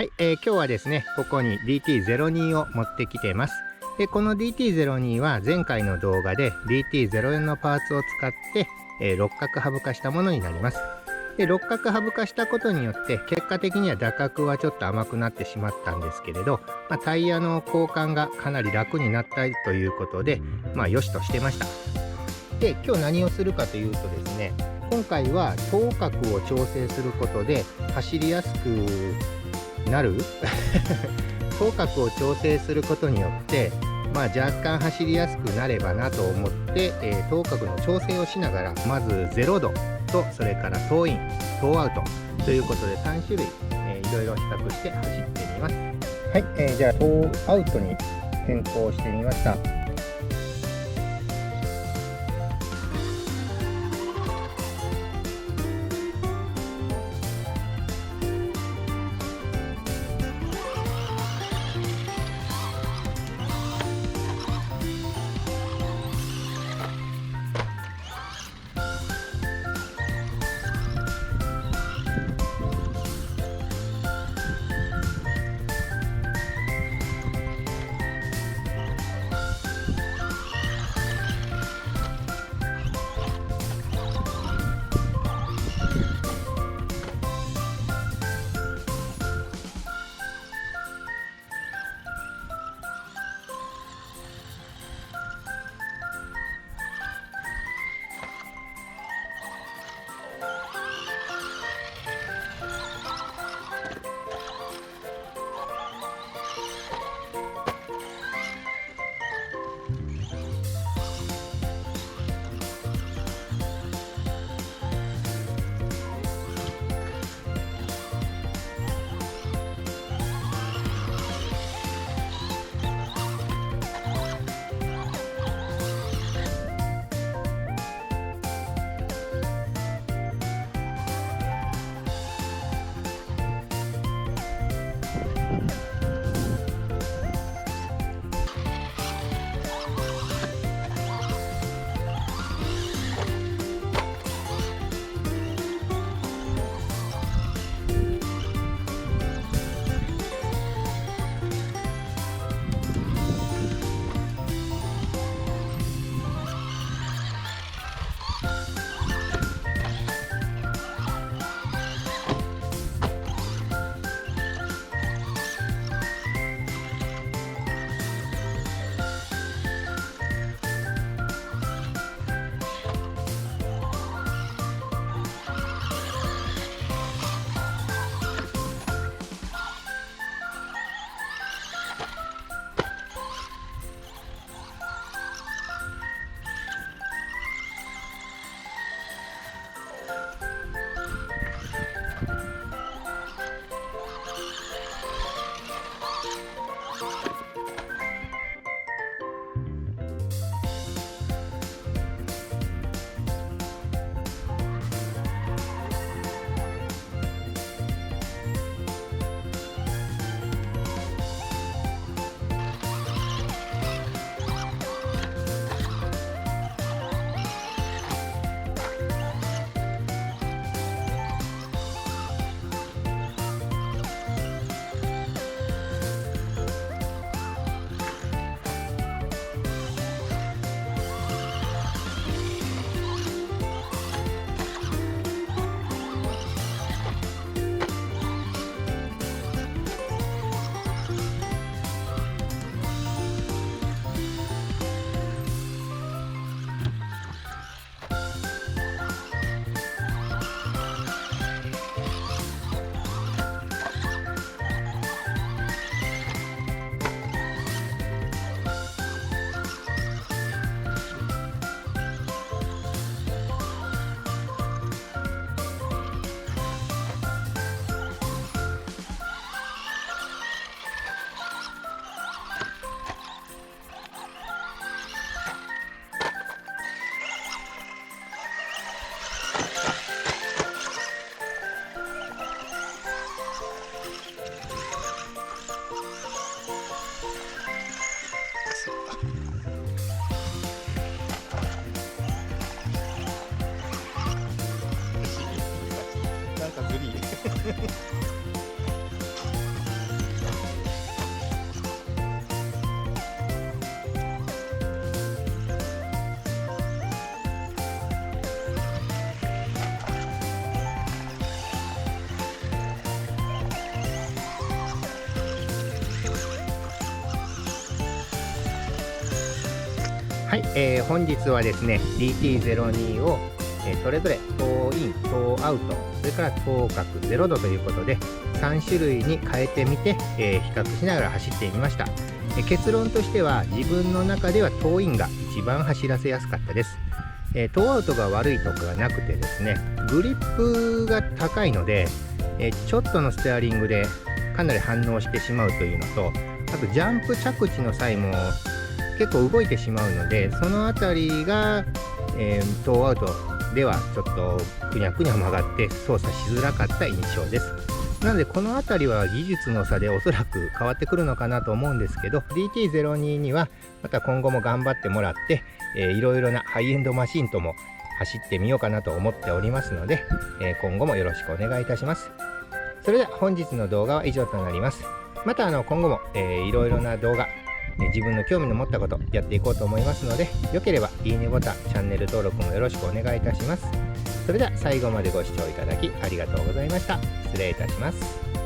はい、今日はですね、ここに DT02 を持ってきてます。で、この DT02 は前回の動画で DT04 のパーツを使って、六角ハブ化したものになります。で、六角ハブ化したことによって結果的には打角はちょっと甘くなってしまったんですけれど、タイヤの交換がかなり楽になったということで、良しとしてました。で、今日何をするかというとですね、今回は頭角を調整することで走りやすくなる頭角を調整することによって若干走りやすくなればなと思って、頭角の調整をしながら、まず0度とそれからトーイン、トーアウトということで3種類、いろいろ比較して走ってみます。はい、じゃあトーアウトに変更してみました。はい、本日はですね DT02 を、それぞれトーイン、トーアウト、それからトー角0度ということで3種類に変えてみて、比較しながら走ってみました。結論としては自分の中ではトーインが一番走らせやすかったです。トーアウトが悪いとかがなくてですね、グリップが高いので、ちょっとのステアリングでかなり反応してしまうというのと、あとジャンプ着地の際も結構動いてしまうので、そのあたりが、トーアウトではちょっとくにゃくにゃ曲がって操作しづらかった印象です。なのでこのあたりは技術の差でおそらく変わってくるのかなと思うんですけど、 DT02 にはまた今後も頑張ってもらって、いろいろなハイエンドマシンとも走ってみようかなと思っておりますので、今後もよろしくお願いいたします。それでは本日の動画は以上となります。また今後も、いろいろな動画、自分の興味の持ったことやっていこうと思いますので、よければいいねボタン、チャンネル登録もよろしくお願いいたします。それでは最後までご視聴いただきありがとうございました。失礼いたします。